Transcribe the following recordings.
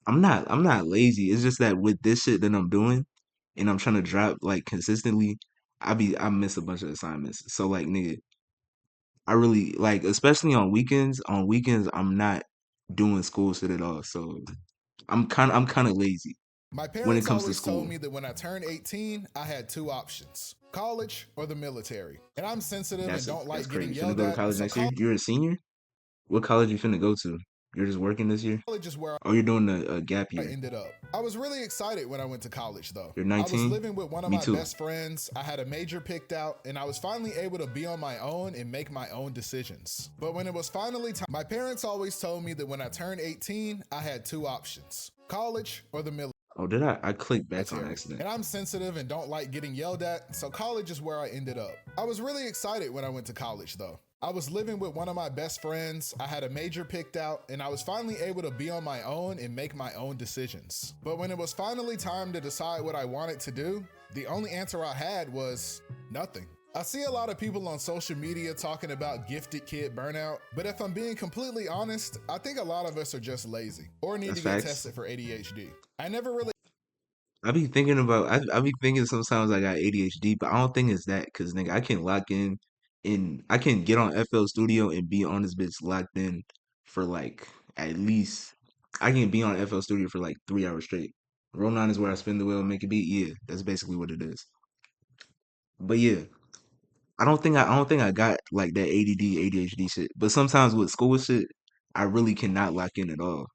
I'm not lazy. It's just that with this shit that I'm doing and I'm trying to drop like consistently, I miss a bunch of assignments. So like nigga, I really like especially on weekends I'm not doing school shit at all. So I'm kind of lazy My when it parents comes to always told school. me that when I turned 18, I had two options: college or the military. And I'm sensitive and don't That's like getting crazy. You finna yelled go to at, college so next year? You're a senior? What college you finna go to? You're just working this year? college is where Oh, you're doing a gap I year. ended up. I was really excited when I went to college, though. You're I was 19? living with one of Me my too. best friends. I had a major picked out, and I was finally able to be on my own and make my own decisions. But when it was finally time, my parents always told me that when I turned 18, I had two options: college or the military. Oh, did I click back on accident? And I'm sensitive and don't like getting yelled at, so college is where I ended up. I was really excited when I went to college, though. I was living with one of my best friends. I had a major picked out, and I was finally able to be on my own and make my own decisions. But when it was finally time to decide what I wanted to do, the only answer I had was nothing. I see a lot of people on social media talking about gifted kid burnout, but if I'm being completely honest, I think a lot of us are just lazy or need That's to get facts. tested for ADHD. I never really I be thinking sometimes I got ADHD, but I don't think it's that because nigga, I can lock in and I can get on FL Studio and be on this bitch locked in for like at least I can be on FL Studio for like 3 hours straight. Roll 9 is where I spin the wheel and make a beat. Yeah, that's basically what it is. But yeah, I don't think I got like that ADD, ADHD shit. But sometimes with school shit, I really cannot lock in at all.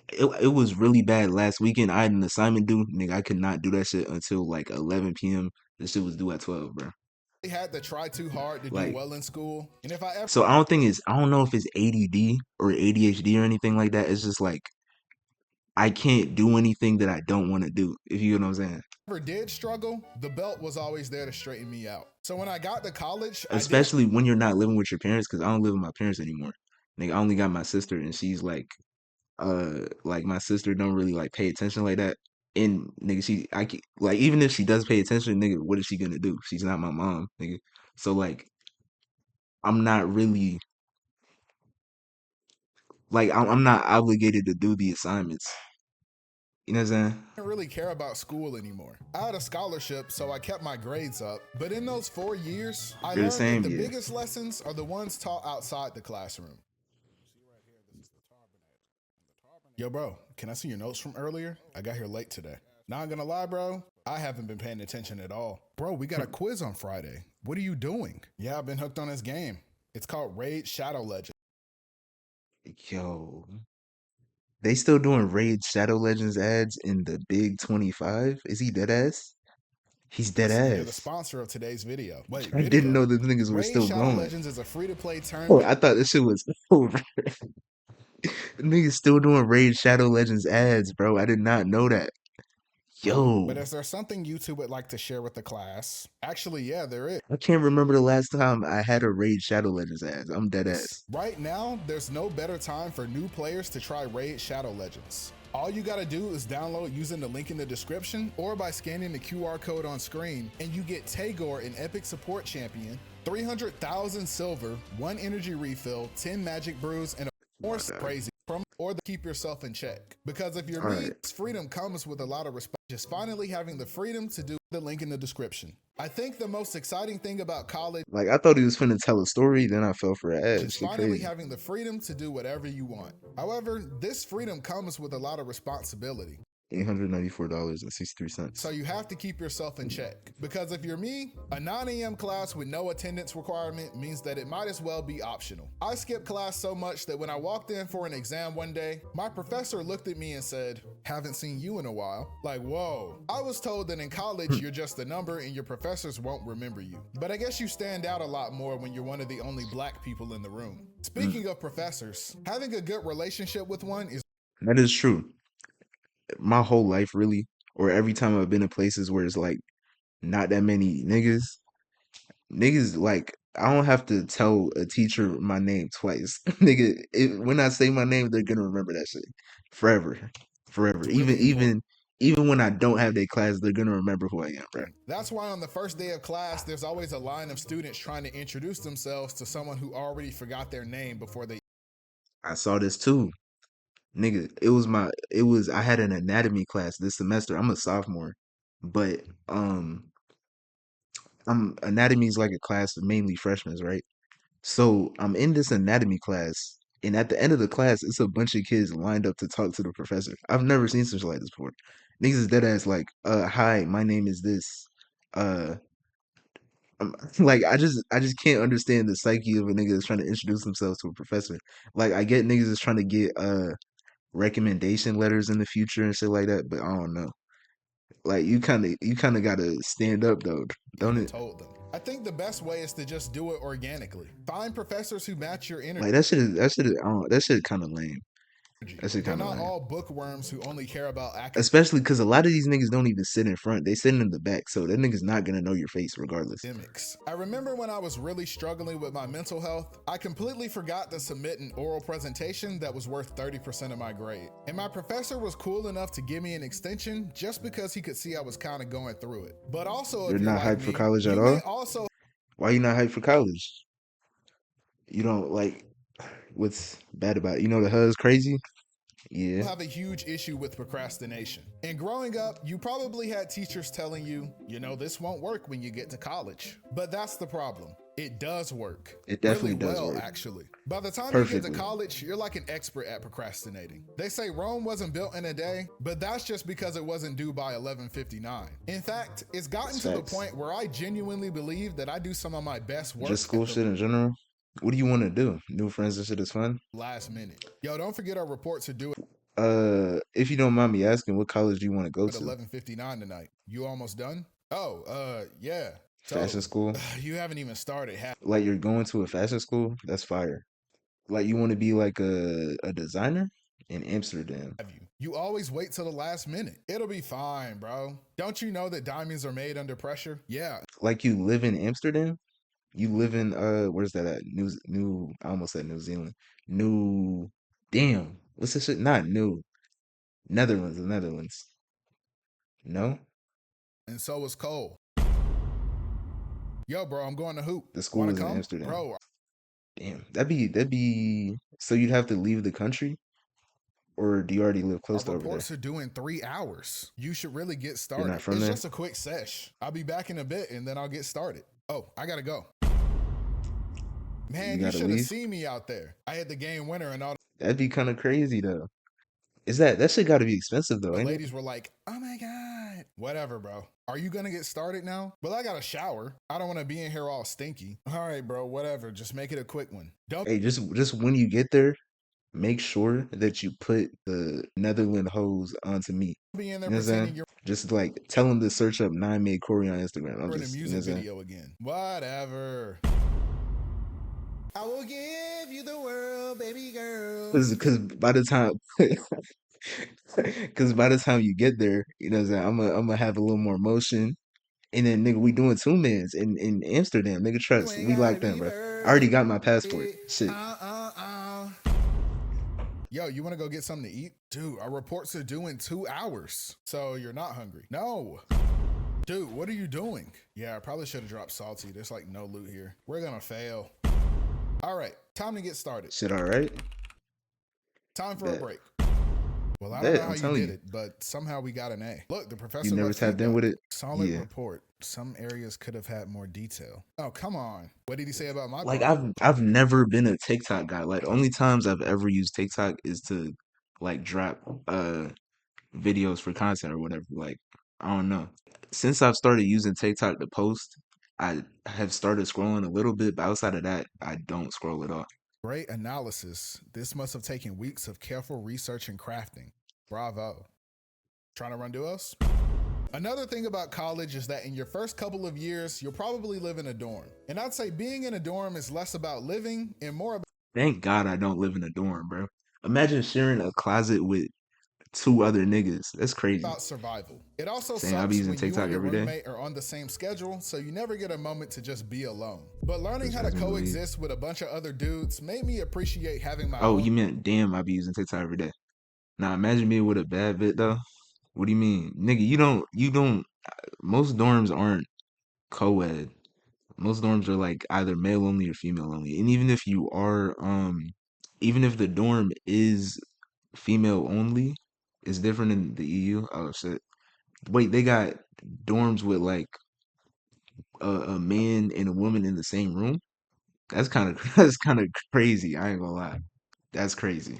It was really bad last weekend. I had an assignment due, nigga. I could not do that shit until like 11 p.m. This shit was due at 12, bro. had to try too hard to do Like, well in school. And if I ever so I don't know if it's ADD or ADHD or anything like that. It's just like I can't do anything that I don't want to do. If you know what I'm saying. did struggle, the belt was always there to straighten me out. So when I got to college, I did Especially when you're not living with your parents, because I don't live with my parents anymore. Nigga, I only got my sister, and she's like my sister don't really like pay attention like that. And nigga, like even if she does pay attention, nigga, what is she gonna do? She's not my mom, nigga. So like I'm not really like I'm not obligated to do the assignments. You know what I'm saying? didn't really care about school anymore. I had a scholarship, so I kept my grades up. But in those 4 years, I You're the learned that same, the yeah. biggest lessons are the ones taught outside the classroom. Yo, bro, can I see your notes from earlier? I got here late today. Not gonna lie, bro, I haven't been paying attention at all. Bro, we got a quiz on Friday. What are you doing? Yeah, I've been hooked on this game. It's called Raid Shadow Legends. Yo, they still doing Raid Shadow Legends ads in the Big 25? Is he dead ass? He's dead They're the ass. sponsor of today's video. Wait, I didn't video? know the niggas were Raid still Shadow going. Legends is a free to play Oh, tournament. I thought this shit was over. Niggas still doing Raid Shadow Legends ads, bro. I did not know that. But Yo, is there something YouTube would like to share with the class? Actually, yeah, there is. I can't remember the last time I had a Raid Shadow Legends ads. I'm dead ass. Right now, there's no better time for new players to try Raid Shadow Legends. All you gotta do is download using the link in the description or by scanning the QR code on screen, and you get Tagore, an epic support champion, 300,000 silver, 1 energy refill, 10 magic brews, and a Oh more my God. crazy or to keep yourself in check. Because if you're All me, right. freedom comes with a lot of respect. Just finally having the freedom to do the link in the description. I think the most exciting thing about college Like I thought he was finna tell a story, then I fell for an ad. is Shit finally crazy. having the freedom to do whatever you want. However, this freedom comes with a lot of responsibility. So $894.63. you have to keep yourself in check. Because if you're me, a 9 a.m. class with no attendance requirement means that it might as well be optional. I skipped class so much that when I walked in for an exam one day, my professor looked at me and said, "Haven't seen you in a while." Like, whoa. I was told that in college, you're just a number and your professors won't remember you. But I guess you stand out a lot more when you're one of the only black people in the room. Speaking of professors, having a good relationship with one is That is true. My whole life, really, or every time I've been in places where it's like not that many niggas like I don't have to tell a teacher my name twice. Nigga, when I say my name, they're gonna remember that shit forever, forever. Even really important. even even when I don't have their class, they're gonna remember who I am, bro. That's why on the first day of class, there's always a line of students trying to introduce themselves to someone who already forgot their name before they. I saw this too. nigga, I had an anatomy class this semester. I'm a sophomore, but anatomy is like a class of mainly freshmen, right? So I'm in this anatomy class, and at the end of the class, it's a bunch of kids lined up to talk to the professor. I've never seen something like this before. Niggas is dead ass like, hi, my name is this. Uh, like I just can't understand the psyche of a nigga that's trying to introduce themselves to a professor. Like I get niggas is trying to get recommendation letters in the future and shit like that, but I don't know. Like you kind of gotta stand up though, don't Even it? told them. I think the best way is to just do it organically. Find professors who match your energy. Like that shit kind of lame. That shit They're kind of not lame. all bookworms who only care about Especially because a lot of these niggas don't even sit in front. They sit in the back, so that nigga's not gonna know your face regardless. academics. I remember when I was really struggling with my mental health, I completely forgot to submit an oral presentation that was worth 30% of my grade. And my professor was cool enough to give me an extension just because he could see I was kind of going through it. But also, You're if you're not like hyped for me, college at you may all? also Why you not hyped for college? You don't like what's bad about it? You know the HUD's crazy? Yeah. have a huge issue with procrastination. And growing up, you probably had teachers telling you, this won't work when you get to college. But that's the problem. It does work. It Really definitely does well, work. actually. By the time you get to Perfectly. college, you're like an expert at procrastinating. They say Rome wasn't built in a day, but that's just because it wasn't due by 11:59. In fact, it's gotten That's to the facts. point where I genuinely believe that I do some of my best Just work school at the shit in general. What do you want to do? New friends and shit is fun. last minute. Yo, don't forget our reports are due If you don't mind me asking, what college do you want to go at to? 11:59 tonight. You almost done? Oh, yeah. Fashion So, school? you haven't even started, have Like you're going to a fashion school? That's fire. Like you want to be like a designer in Amsterdam. you? You always wait till the last minute. It'll be fine, bro. Don't you know that diamonds are made under pressure? Yeah. Like you live in Amsterdam? You live in where's that at? New I almost said New Zealand. New damn. What's this shit? Not new. Netherlands, the Netherlands. No? And so is Cole. Yo, bro, I'm going to hoop. The school Wanna is in come? Amsterdam. Bro, Damn. That'd be so you'd have to leave the country or do you already live our close to over there? reports are due in 3 hours. You should really get You're started. not from It's there? just a quick sesh. I'll be back in a bit and then I'll get started. Oh, I gotta go. You Man, you gotta should have leave? seen me out there. I had the game winner and all That'd be kind of crazy though. Is that shit gotta be expensive though, the ain't it? ladies were like, oh my God. Whatever, bro. Are you gonna get started now? Well, I got a shower. I don't wanna be in here all stinky. All right, bro, whatever. Just make it a quick one. Don't Hey, just when you get there, make sure that you put the Netherland hose onto me. be in there You know what I'm pretending saying? you're Just like tell them to search up Nine Made Corey on Instagram. I'm in a just, you know music what I'm saying? video again. Whatever. I will give you the world, baby girl. Because by the time, because by the time you get there, you know what I'm saying? I'm gonna have a little more motion. And then nigga, we doing two mans in Amsterdam. Nigga, You trust ain't we gotta locked in, be bro. I already got my passport. perfect. Shit. Yo, you want to go get something to eat? Dude, our reports are due in 2 hours. So you're not hungry. No. Dude, what are you doing? Yeah, I probably should have dropped salty. There's like no loot here. We're gonna fail. All right, time to get started. Shit, all right. Time for a Bet. break. Well, I don't Bet. know how I'm you telling did you. it, but somehow we got an A. Look, the You professor never left tapped in feedback. with it? Solid Yeah. report. Some areas could have had more detail. Oh, come on. What did he say about my Like part? I've never been a TikTok guy. Like only times I've ever used TikTok is to like drop videos for content or whatever. Like I don't know. Since I've started using TikTok to post, I have started scrolling a little bit, but outside of that, I don't scroll at all. Great analysis. This must have taken weeks of careful research and crafting. Bravo. Trying to run duos? Another thing about college is that in your first couple of years, you'll probably live in a dorm. And I'd say being in a dorm is less about living and more Thank God I don't live in a dorm, bro. Imagine sharing a closet with two other niggas. That's crazy. about survival. It also Saying I'll be sucks using when you TikTok and your every day. roommate are on the same schedule, so you never get a moment to just be alone. But learning Which how to has me believe. coexist with a bunch of other dudes made me appreciate having my Oh, own you meant damn I be using TikTok every day. Now imagine being with a bad bit though. What do you mean? Nigga, you don't most dorms aren't co-ed. Most dorms are like either male only or female only. And even if you are even if the dorm is female only. It's different in the EU. Oh shit. Wait, they got dorms with like a man and a woman in the same room? That's kind of that's kind of crazy. I ain't gonna lie. That's crazy.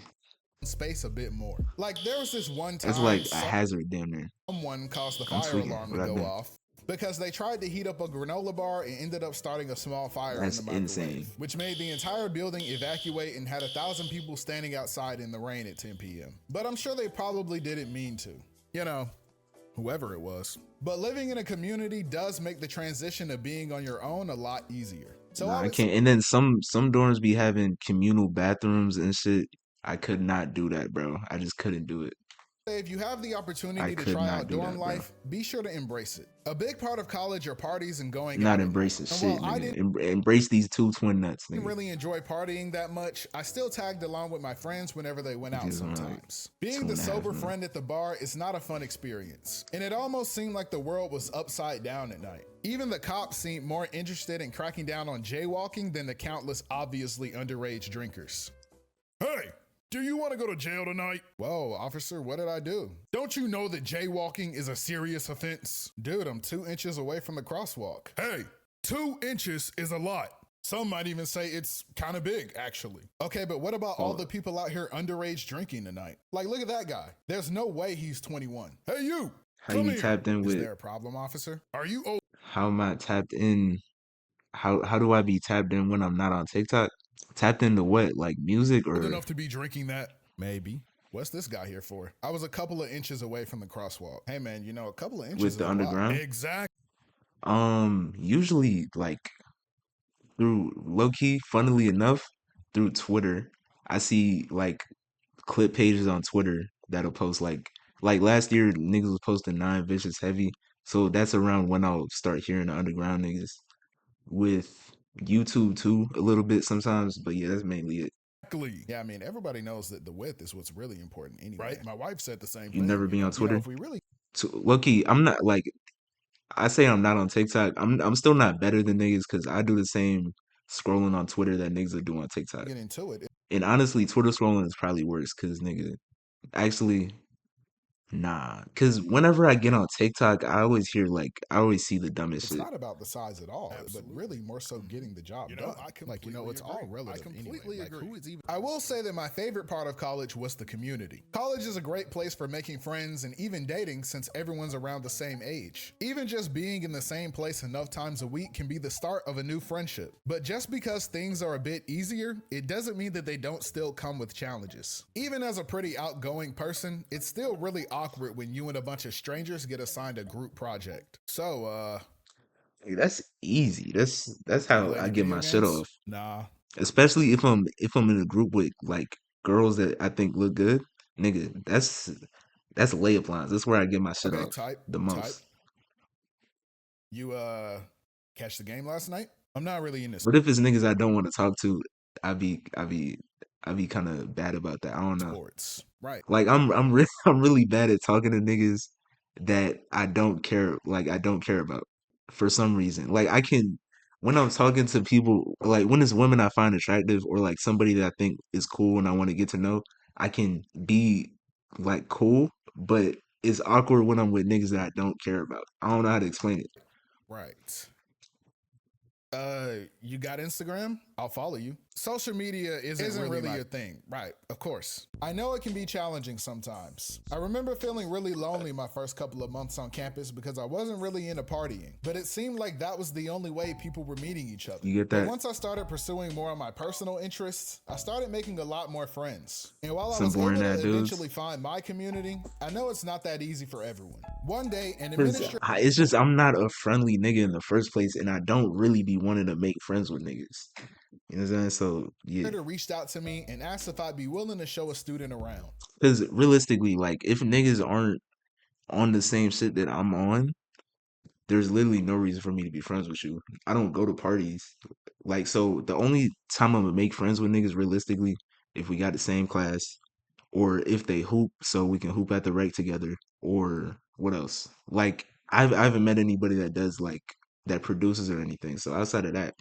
space a bit more. Like there was this one That's time like a hazard damn near. someone caused the I'm fire tweaking. alarm to What I go think. off because they tried to heat up a granola bar and ended up starting a small fire in That's the microwave, insane. which made the entire building evacuate and had 1,000 people standing outside in the rain at 10 p.m. But I'm sure they probably didn't mean to. You know, whoever it was. But living in a community does make the transition of being on your own a lot easier. So Nah, I I would can't. And then some dorms be having communal bathrooms and shit. I could not do that, bro. I just couldn't do it. if you have the I opportunity to could try not out do dorm that, bro. life, be sure to embrace it. A big part of college are parties and going Not out at night. embracing And shit, while I nigga. didn't Embrace these two twin nuts, nigga. really enjoy partying that much, I still tagged along with my friends whenever they went out Niggas on like sometimes. Being two the and a half sober mil. friend at the bar is not a fun experience, and it almost seemed like the world was upside down at night. Even the cops seemed more interested in cracking down on jaywalking than the countless obviously underage drinkers. Hey, do you want to go to jail tonight? Whoa, officer, what did I do? Don't you know that jaywalking is a serious offense? Dude, I'm 2 inches away from the crosswalk. Hey, 2 inches is a lot. Some might even say it's kind of big, actually. Okay, but what about all the people out here underage drinking tonight? Like, look at that guy. There's no way he's 21. Hey, you! How Come you here. tapped in Is with? there a problem, officer? Are you old How am I tapped in? How do I be tapped in when I'm not on TikTok? Tapped into what? Like music or enough to be drinking that? Maybe. What's this guy here for? I was a couple of inches away from the crosswalk. Hey, man, you know, a couple of inches with is the a lot. underground? Exactly. Usually like through low key, funnily enough, through Twitter. I see like clip pages on Twitter that'll post like last year niggas was posting Nine Vicious Heavy. So that's around when I'll start hearing the underground niggas. With YouTube too, a little bit sometimes, but yeah, that's mainly it. Yeah, I mean, everybody knows that the width is what's really important anyway. Right? My wife said the same You thing. never be on You know, Twitter? if we really So, low key, I'm not like I say I'm not on TikTok. I'm still not better than niggas because I do the same scrolling on Twitter that niggas are doing on TikTok. get into it, And honestly, Twitter scrolling is probably worse because nigga, actually, nah. Because whenever I get on TikTok, I always see the dumbest it's shit. not about the size at all, but really more so getting the job done. Like, you know, it's all relative. I completely agree. Who is even? I will say that my favorite part of college was the community. College is a great place for making friends and even dating since everyone's around the same age. Even just being in the same place enough times a week can be the start of a new friendship. But just because things are a bit easier, it doesn't mean that they don't still come with challenges. Even as a pretty outgoing person, it's still really awkward when you and a bunch of strangers get assigned a group project. So, Like, that's easy. That's you how play I any get video my shit games? off. Nah. Especially if I'm in a group with like girls that I think look good, nigga. That's layup lines. That's where I get my shit Okay, off type. the most. You catch the game last night? I'm not really into But if it's niggas I don't want to talk to, I be I be I be kind of bad about that. I don't know. sports. Right. Like I'm really bad at talking to niggas that I don't care about for some reason. Like I can when I'm talking to people like when it's women I find attractive or like somebody that I think is cool and I want to get to know, I can be like cool, but it's awkward when I'm with niggas that I don't care about. I don't know how to explain it. Right. You got Instagram? I'll follow you. Social media isn't really your thing. Right, of course. I know it can be challenging sometimes. I remember feeling really lonely my first couple of months on campus because I wasn't really into partying, but it seemed like that was the only way people were meeting each other. You get But that? once I started pursuing more of my personal interests, I started making a lot more friends. And while I Some was able boring to ass dudes. eventually find my community, I know it's not that easy for everyone. One day, an 'Cause administrator it's just I'm not a friendly nigga in the first place, and I don't really be wanting to make friends with niggas. You know what I'm saying? So yeah, reached out to me and asked if I'd be willing to show a student around. because realistically, like if niggas aren't on the same shit that I'm on, there's literally no reason for me to be friends with you. I don't go to parties. Like so, the only time I'm gonna make friends with niggas realistically, if we got the same class, or if they hoop, so we can hoop at the rec together, or what else? Like I haven't met anybody that does like that produces or anything. So outside of that,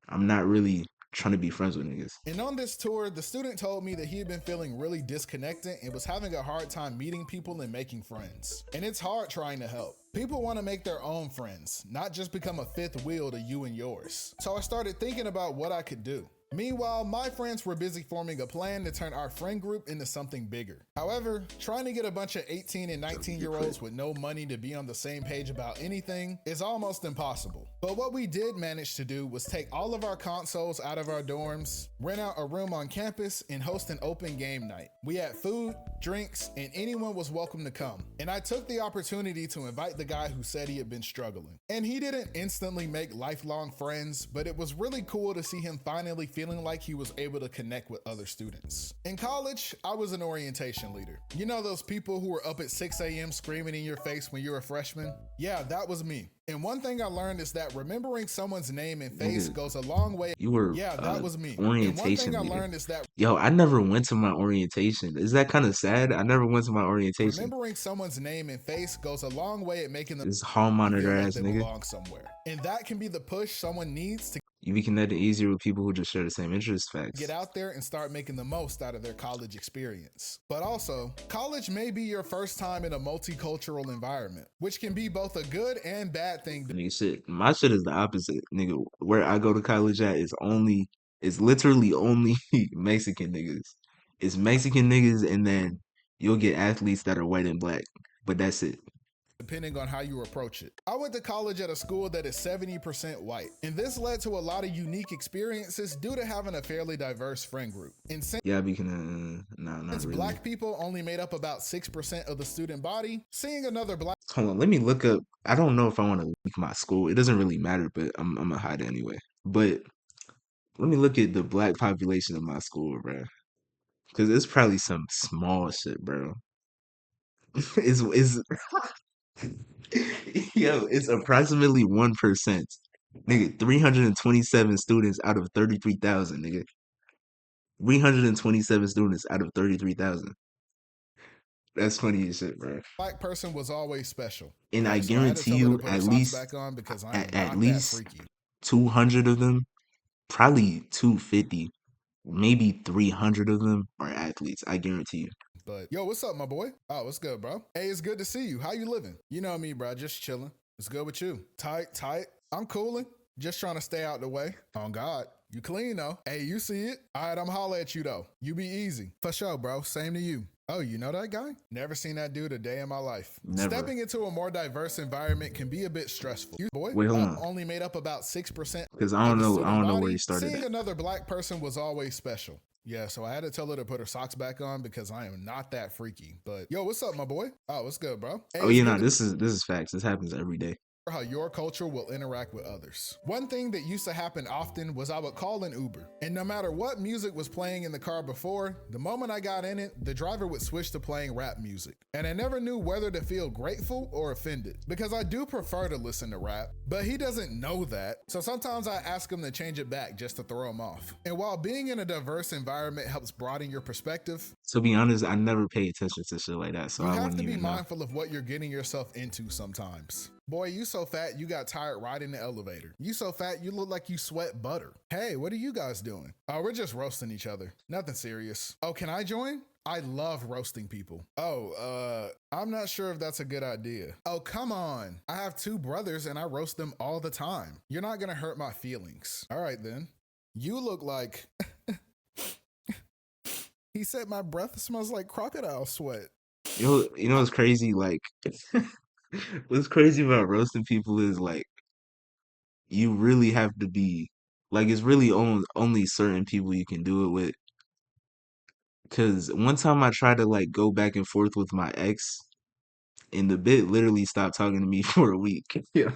I'm not really trying to be friends with niggas. And on this tour, the student told me that he had been feeling really disconnected and was having a hard time meeting people and making friends. And it's hard trying to help. People want to make their own friends, not just become a fifth wheel to you and yours. So I started thinking about what I could do. Meanwhile, my friends were busy forming a plan to turn our friend group into something bigger. However, trying to get a bunch of 18 and 19-year-olds with no money to be on the same page about anything is almost impossible. But what we did manage to do was take all of our consoles out of our dorms, rent out a room on campus, and host an open game night. We had food, drinks, and anyone was welcome to come. And I took the opportunity to invite the guy who said he had been struggling. And he didn't instantly make lifelong friends, but it was really cool to see him finally feeling like he was able to connect with other students. In college, I was an orientation leader. You know those people who were up at 6 a.m. screaming in your face when you're a freshman? Yeah, that was me. And one thing I learned is that remembering someone's name and face goes a long way. You were Yeah, that was me. orientation And one thing I leader. learned is that Yo, I never went to my orientation. Is that kind of sad? I never went to my orientation. remembering someone's name and face goes a long way at making them This hall monitor feel like ass they nigga. belong somewhere. And that can be the push someone needs to You be connected easier with people who just share the same interest. Facts. get out there and start making the most out of their college experience. But also, college may be your first time in a multicultural environment, which can be both a good and bad thing. Nigga, shit. My shit is the opposite, nigga. Where I go to college at is literally only Mexican niggas. It's Mexican niggas, and then you'll get athletes that are white and black, but that's it. Depending on how you approach it. I went to college at a school that is 70% white, and this led to a lot of unique experiences due to having a fairly diverse friend group. And since Yeah, I be kinda not really. black people only made up about 6% of the student body, seeing another black Hold on, let me look up. I don't know if I want to leak my school. It doesn't really matter, but I'm gonna hide it anyway. But let me look at the black population of my school, bro. Because it's probably some small shit, bro. It's yo, it's approximately 1%. Nigga, 327 students out of 33,000, nigga. 327 students out of 33,000. That's funny as shit, bro. person was always special. And I Yeah, so I had to guarantee tell her to you put her socks back on because I am at not that least freaky. 200 of them, probably 250, maybe 300 of them are athletes. I guarantee you. But yo, what's up, my boy? Oh, what's good, bro? Hey, it's good to see you. How you living? You know me, bro. Just chilling. It's good with you. Tight. I'm cooling. Just trying to stay out the way. On God. You clean though. Hey, you see it? All right, I'm holla at you though. You be easy. For sure, bro. Same to you. Oh, you know that guy? Never seen that dude a day in my life. Never. Stepping into a more diverse environment can be a bit stressful. You boy, Wait, hold on. only made up about 6%. Because I don't know where you started Seeing at. another black person was always special. Yeah, so I had to tell her to put her socks back on because I am not that freaky. But yo, what's up, my boy? Oh, what's good, bro? Hey, Oh, it's you good know, to this is facts. This happens every day. how your culture will interact with others. One thing that used to happen often was I would call an Uber, and no matter what music was playing in the car before, the moment I got in it, the driver would switch to playing rap music. And I never knew whether to feel grateful or offended, because I do prefer to listen to rap, but he doesn't know that. So sometimes I ask him to change it back just to throw him off. And while being in a diverse environment helps broaden your perspective, To be honest, I never pay attention to shit like that, so you I have wouldn't to be even know. mindful of what you're getting yourself into sometimes. Boy, you so fat you got tired riding the elevator. You so fat you look like you sweat butter. Hey, what are you guys doing? Oh, we're just roasting each other. Nothing serious. Oh, can I join? I love roasting people. Oh, I'm not sure if that's a good idea. Oh, come on. I have two brothers and I roast them all the time. You're not gonna hurt my feelings. All right then. You look like... He said my breath smells like crocodile sweat. You know what's crazy? Like, what's crazy about roasting people is like you really have to be like it's really only certain people you can do it with. Cause one time I tried to like go back and forth with my ex, and the bit literally stopped talking to me for a week. Yeah,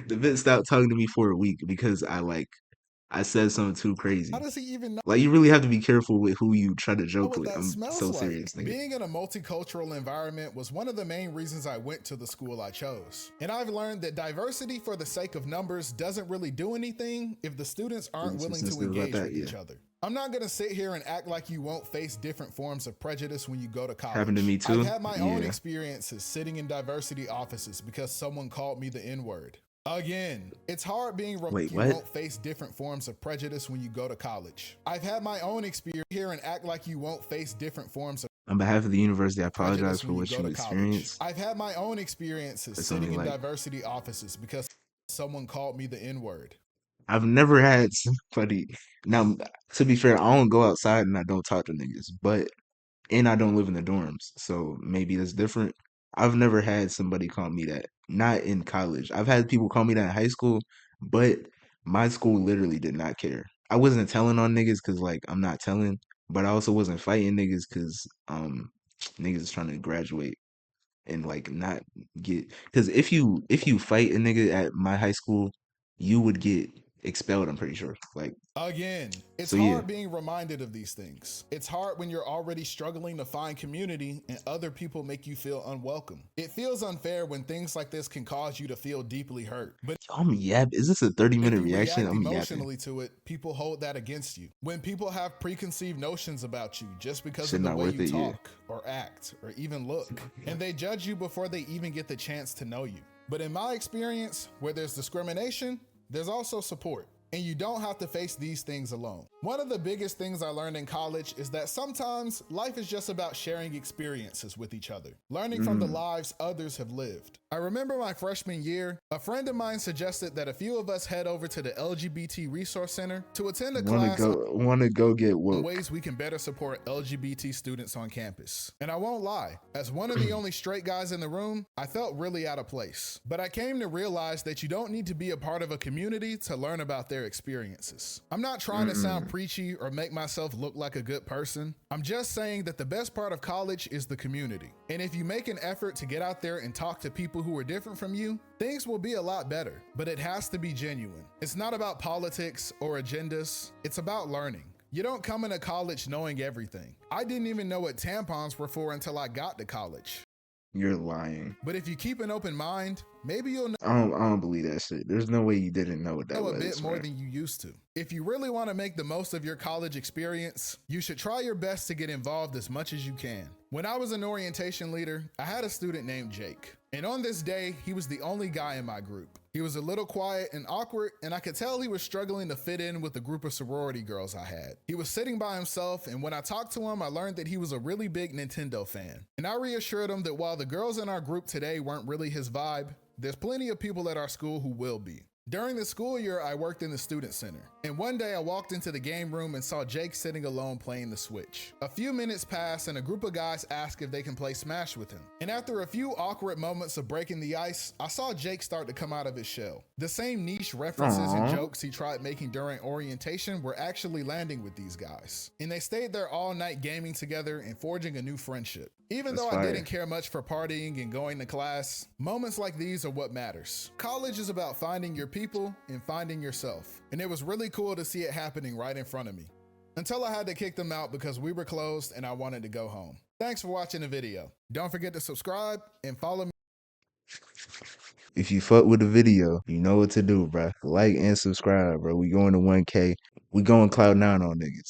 the bit stopped talking to me for a week because I said something too crazy. How does he even know Like you really have to be careful with who you try to joke what with. that I'm smells so like? serious, nigga. Being in a multicultural environment was one of the main reasons I went to the school I chose. And I've learned that diversity for the sake of numbers doesn't really do anything if the students aren't It's willing to sensitive about engage that, with yeah. each other. I'm not gonna sit here and act like you won't face different forms of prejudice when you go to college. Happened to me too. I've had my own Yeah. experiences sitting in diversity offices because someone called me the N-word. Again, it's hard being Wait, you what? won't face different forms of prejudice when you go to college. I've had my own experience here and act like you won't face different forms of On behalf of the university, I apologize prejudice for when you what go you to college. experienced. I've had my own experiences It's only sitting in like diversity offices because someone called me the N word. I've never had somebody. Now, to be fair, I don't go outside and I don't talk to niggas, but and I don't live in the dorms, so maybe that's different. I've never had somebody call me that. Not in college. I've had people call me that in high school, but my school literally did not care. I wasn't telling on niggas because like I'm not telling, but I also wasn't fighting niggas because niggas is trying to graduate and like not get because if you fight a nigga at my high school, you would get expelled. I'm pretty sure. Like Again, it's so, yeah. hard being reminded of these things. It's hard when you're already struggling to find community and other people make you feel unwelcome. It feels unfair when things like this can cause you to feel deeply hurt. But Yo, I'm yap. Is this a 30-minute if you reaction? react I'm yapping. emotionally to it, people hold that against you. When people have preconceived notions about you just because Shit of the not way worth you it. Yeah. talk or act or even look, and they judge you before they even get the chance to know you. But in my experience, where there's discrimination, there's also support. And you don't have to face these things alone. One of the biggest things I learned in college is that sometimes life is just about sharing experiences with each other, learning from the Mm. lives others have lived. I remember my freshman year, a friend of mine suggested that a few of us head over to the LGBT Resource Center to attend a class Wanna go get on woke. ways we can better support LGBT students on campus. And I won't lie, as one of the only straight guys in the room, I felt really out of place. But I came to realize that you don't need to be a part of a community to learn about their experiences. I'm not trying to sound preachy or make myself look like a good person. I'm just saying that the best part of college is the community. And if you make an effort to get out there and talk to people who are different from you, things will be a lot better. But it has to be genuine. It's not about politics or agendas, it's about learning. You don't come into college knowing everything. I didn't even know what tampons were for until I got to college. You're lying. But if you keep an open mind, maybe you'll I don't believe that shit. There's no way you didn't know what that know a was, bit more right? than you used to. If you really want to make the most of your college experience, you should try your best to get involved as much as you can. When I was an orientation leader, I had a student named Jake. And on this day, he was the only guy in my group. He was a little quiet and awkward, and I could tell he was struggling to fit in with the group of sorority girls I had. He was sitting by himself, and when I talked to him, I learned that he was a really big Nintendo fan. And I reassured him that while the girls in our group today weren't really his vibe, there's plenty of people at our school who will be. During the school year, I worked in the student center, and one day I walked into the game room and saw Jake sitting alone playing the Switch. A few minutes passed and a group of guys asked if they can play Smash with him. And after a few awkward moments of breaking the ice, I saw Jake start to come out of his shell. The same niche references and Aw. jokes he tried making during orientation were actually landing with these guys. And they stayed there all night gaming together and forging a new friendship. Even That's though I fire. didn't care much for partying and going to class, moments like these are what matters. College is about finding your people and finding yourself. And it was really cool to see it happening right in front of me. Until I had to kick them out because we were closed and I wanted to go home. Thanks for watching the video. Don't forget to subscribe and follow me. If you fuck with the video, you know what to do, bruh. Like and subscribe, bro. We going to 1K. We going Cloud9 on niggas.